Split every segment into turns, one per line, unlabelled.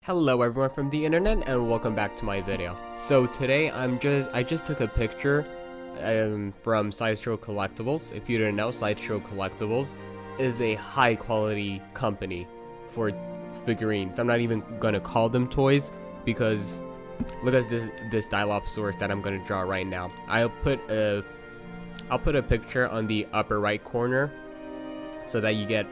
Hello everyone from the internet and welcome back to my video. So today I just took a picture from Sideshow Collectibles. If you didn't know, Sideshow Collectibles is a high quality company for figurines. I'm not even gonna call them toys because look at this Dilophosaurus that I'm gonna draw right now. I'll put a picture on the upper right corner so that you get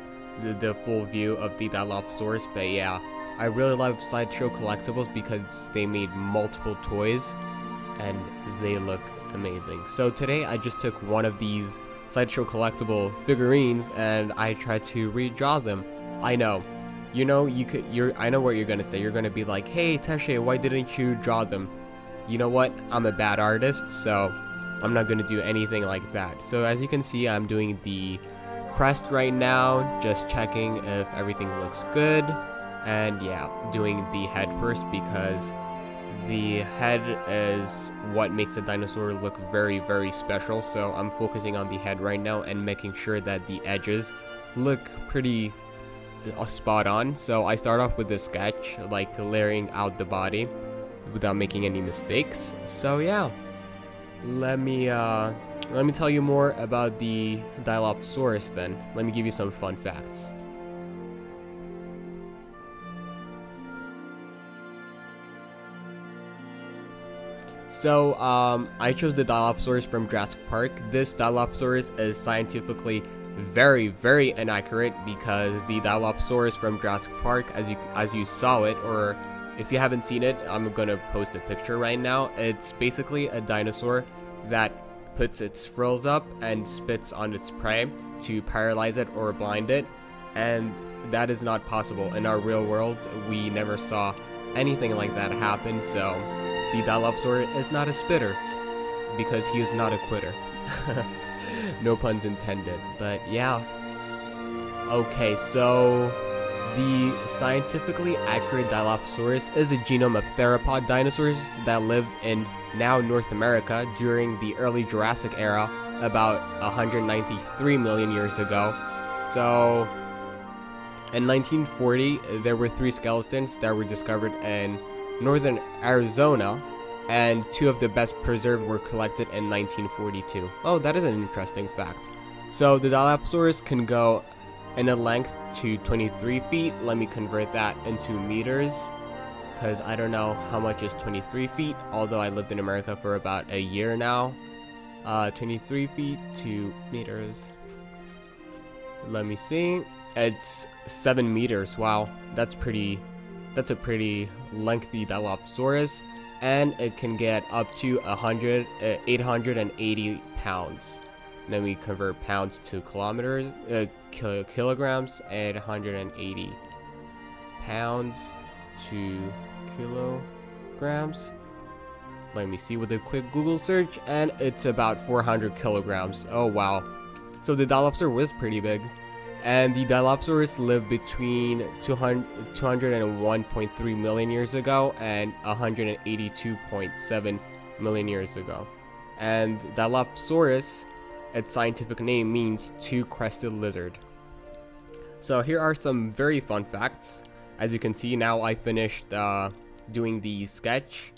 the full view of the Dilophosaurus. But yeah, I really love Sideshow Collectibles because they made multiple toys and they look amazing. So today I just took one of these Sideshow Collectible figurines and I tried to redraw them. I know, I know what you're gonna say. You're gonna be like, hey Teshe, why didn't you draw them? You know what? I'm a bad artist, so I'm not gonna do anything like that. So as you can see, I'm doing the crest right now, just checking if everything looks good. And yeah, doing the head first because the head is what makes a dinosaur look very, very special. So I'm focusing on the head right now and making sure that the edges look pretty spot on. So I start off with a sketch, like layering out the body without making any mistakes. So yeah, let me tell you more about the Dilophosaurus then. Let me give you some fun facts. So, I chose the Dilophosaurus from Jurassic Park. This Dilophosaurus is scientifically very, very inaccurate because the Dilophosaurus from Jurassic Park, as you saw it, or if you haven't seen it, I'm gonna post a picture right now. It's basically a dinosaur that puts its frills up and spits on its prey to paralyze it or blind it, and that is not possible. In our real world, we never saw anything like that happen, so the Dilophosaurus is not a spitter because he is not a quitter. No puns intended, but yeah. Okay, so the scientifically accurate Dilophosaurus is a genome of theropod dinosaurs that lived in now North America during the early Jurassic era, about 193 million years ago. So in 1940, there were 3 skeletons that were discovered in northern Arizona, and 2 of the best preserved were collected in 1942. Oh, that is an interesting fact. So the Dilophosaurus can go in a length to 23 feet. Let me convert that into meters because I don't know how much is 23 feet, although I lived in America for about a year now. 23 feet to meters. Let me see. It's 7 meters. Wow, that's a pretty lengthy Dilophosaurus, and it can get up to 880 pounds. Then we convert pounds to kilometers, kilograms, 880 pounds to kilograms. Let me see with a quick Google search, and it's about 400 kilograms. Oh wow, so the Dilophosaurus was pretty big. And the Dilophosaurus lived between 201.3 million years ago and 182.7 million years ago. And Dilophosaurus, its scientific name means two-crested lizard. So here are some very fun facts. As you can see, now I finished doing the sketch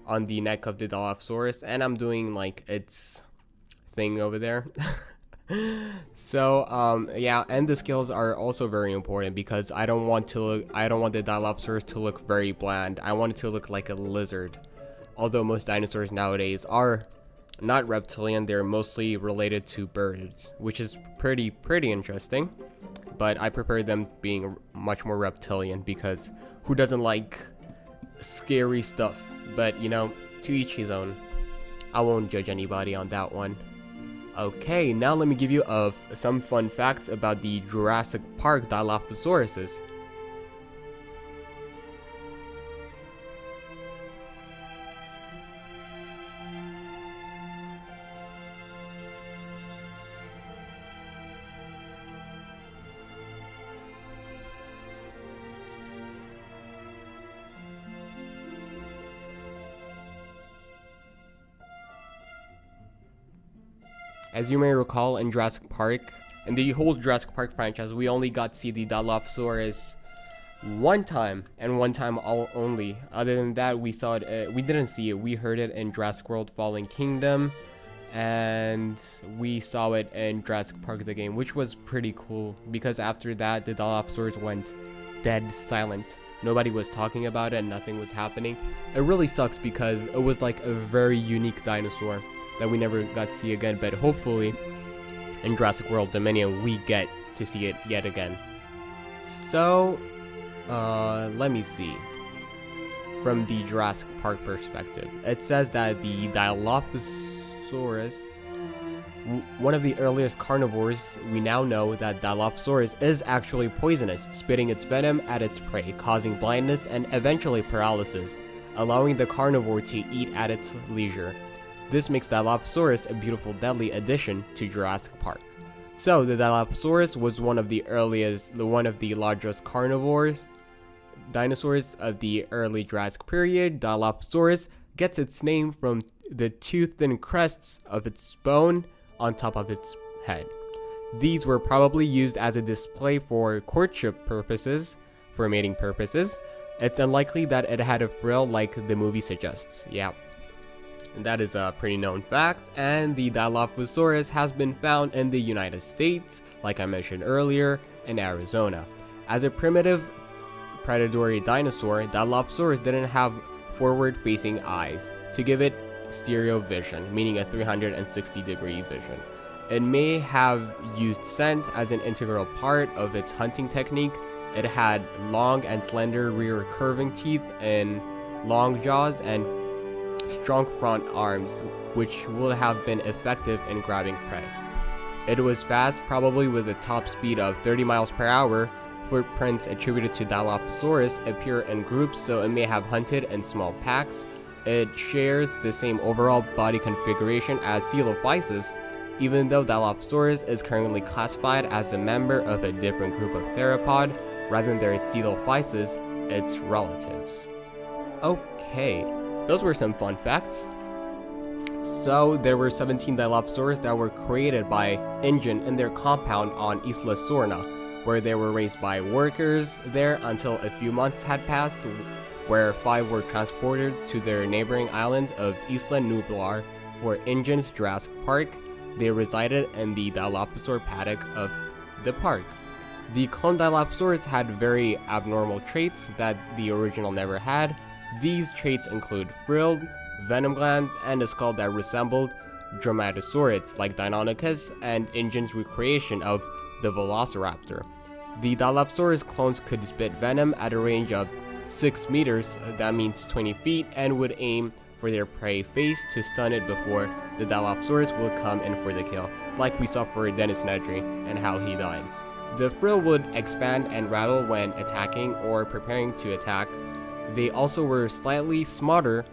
on the neck of the Dilophosaurus, and I'm doing like its thing over there. So yeah, and the scales are also very important because I don't want the Dilophosaurus to look very bland. I want it to look like a lizard. Although most dinosaurs nowadays are not reptilian, they're mostly related to birds, which is pretty interesting. But I prefer them being much more reptilian because who doesn't like scary stuff? But you know, to each his own. I won't judge anybody on that one. Okay, now let me give you some fun facts about the Jurassic Park Dilophosauruses. As you may recall, in Jurassic Park, in the whole Jurassic Park franchise, we only got to see the Dilophosaurus one time, and one time only. Other than that, we saw it. We didn't see it. We heard it in Jurassic World: Fallen Kingdom, and we saw it in Jurassic Park the game, which was pretty cool because after that, the Dilophosaurus went dead silent. Nobody was talking about it, and nothing was happening. It really sucks because it was like a very unique dinosaur that we never got to see again. But hopefully, in Jurassic World Dominion, we get to see it yet again. So, let me see. From the Jurassic Park perspective, it says that the Dilophosaurus, one of the earliest carnivores, we now know that Dilophosaurus is actually poisonous, spitting its venom at its prey, causing blindness and eventually paralysis, allowing the carnivore to eat at its leisure. This makes Dilophosaurus a beautiful, deadly addition to Jurassic Park. So, the Dilophosaurus was one of the largest dinosaurs of the early Jurassic period. Dilophosaurus gets its name from the two thin crests of its bone on top of its head. These were probably used as a display for courtship purposes, for mating purposes. It's unlikely that it had a frill like the movie suggests. Yeah. And that is a pretty known fact, and the Dilophosaurus has been found in the United States, like I mentioned earlier, in Arizona. As a primitive predatory dinosaur, Dilophosaurus didn't have forward-facing eyes to give it stereo vision, meaning a 360-degree vision. It may have used scent as an integral part of its hunting technique. It had long and slender rear curving teeth and long jaws and strong front arms, which would have been effective in grabbing prey. It was fast, probably with a top speed of 30 miles per hour. Footprints attributed to Dilophosaurus appear in groups, so it may have hunted in small packs. It shares the same overall body configuration as Dilophosaurus, even though Dilophosaurus is currently classified as a member of a different group of theropod rather than their Dilophosaurus, its relatives. Okay, those were some fun facts. So, there were 17 Dilophosaurus that were created by InGen in their compound on Isla Sorna, where they were raised by workers there until a few months had passed, where 5 were transported to their neighboring island of Isla Nublar for InGen's Jurassic Park. They resided in the Dilophosaur paddock of the park. The clone Dilophosaurus had very abnormal traits that the original never had. These traits include frilled, venom glands, and a skull that resembled Dromaeosaurids like Deinonychus and InGen's recreation of the Velociraptor. The Dilophosaurus clones could spit venom at a range of 6 meters, that means 20 feet, and would aim for their prey face to stun it before the Dilophosaurus would come in for the kill, like we saw for Dennis Nedry and how he died. The frill would expand and rattle when attacking or preparing to attack. They also were slightly smarter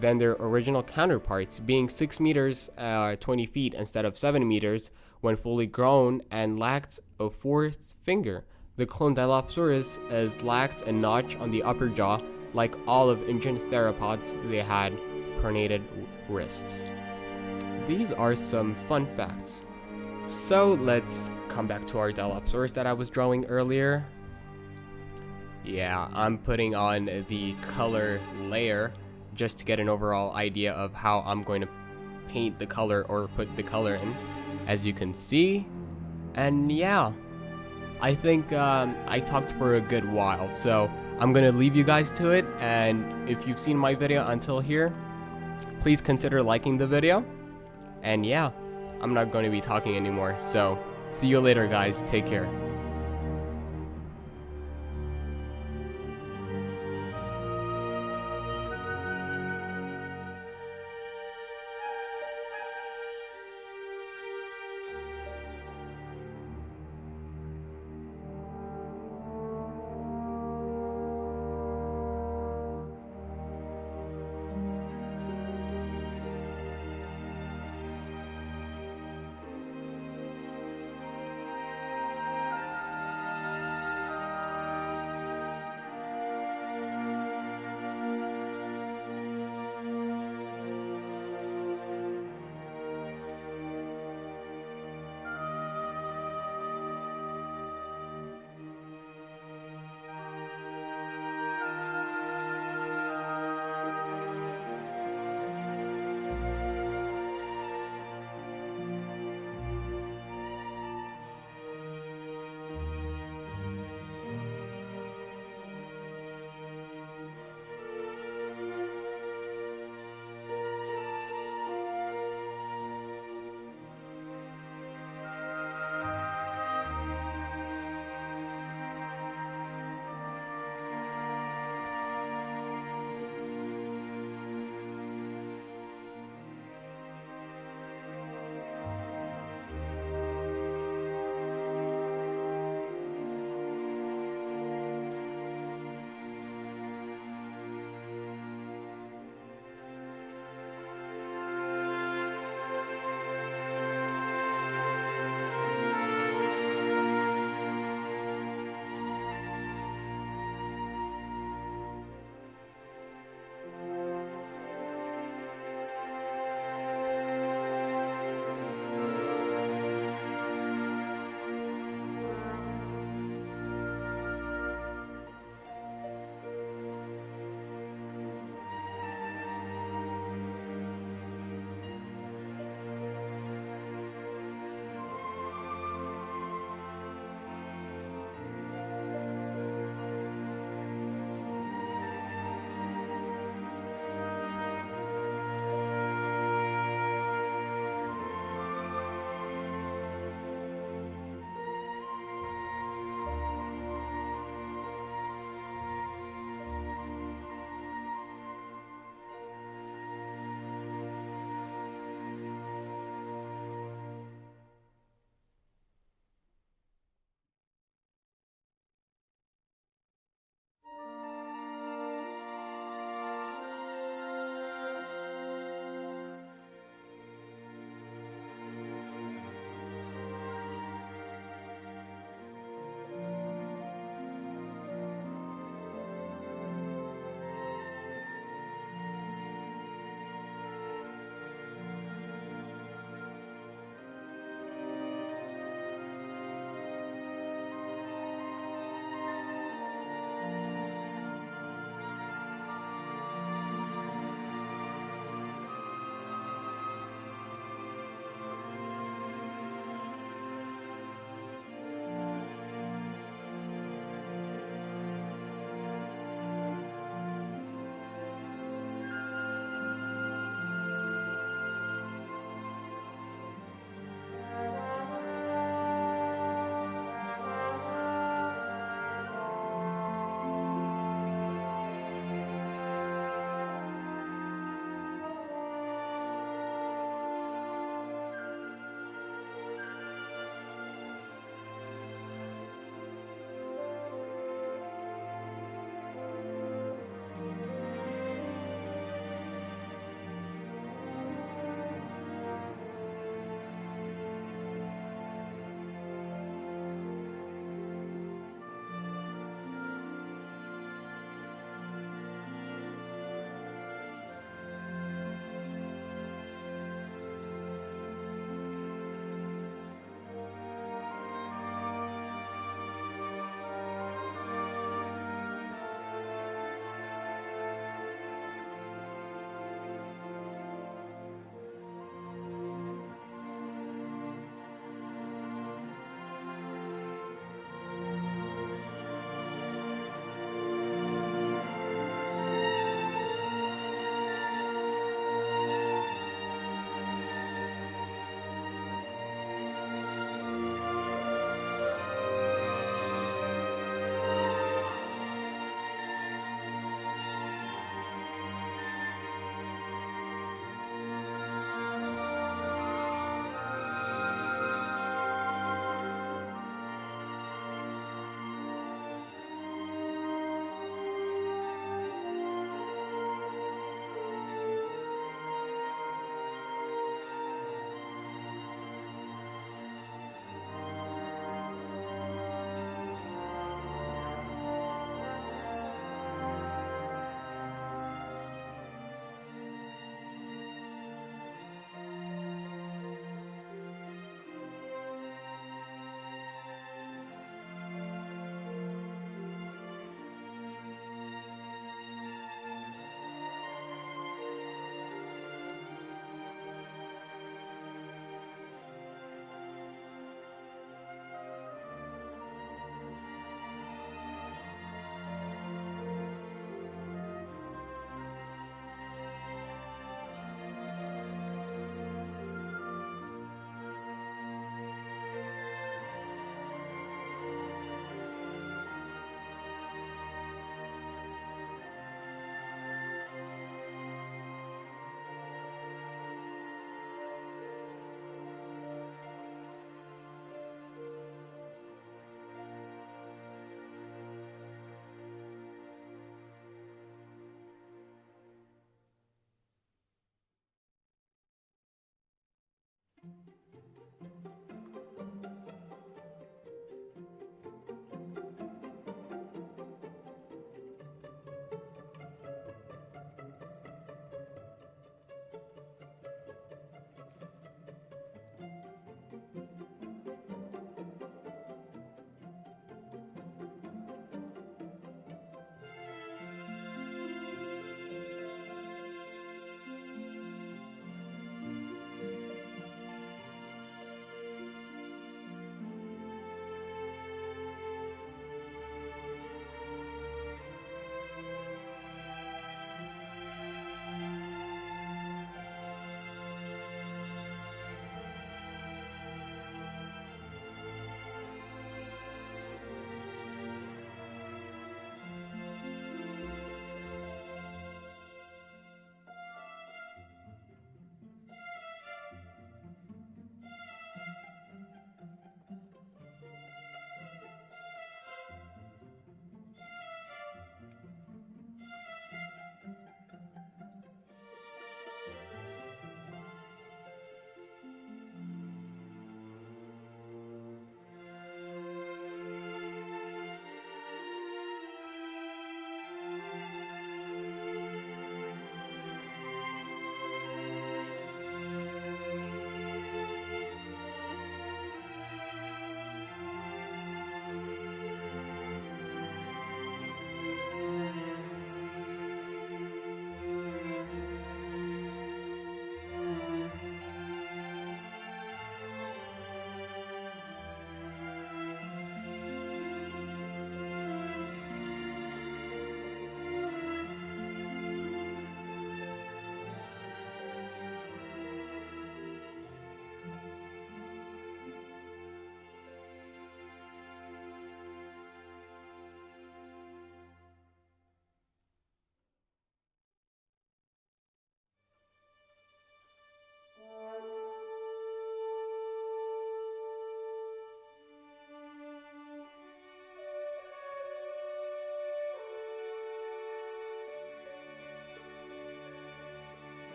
than their original counterparts, being 6 meters, 20 feet instead of 7 meters when fully grown, and lacked a 4th finger. The clone Dilophosaurus lacked a notch on the upper jaw. Like all of InGen's theropods, they had pronated wrists. These are some fun facts. So let's come back to our Dilophosaurus that I was drawing earlier. Yeah, I'm putting on the color layer just to get an overall idea of how I'm going to paint the color or put the color in, as you can see. And yeah, I think I talked for a good while, so I'm gonna leave you guys to it. And if you've seen my video until here, please consider liking the video. And yeah, I'm not going to be talking anymore, so see you later guys, take care.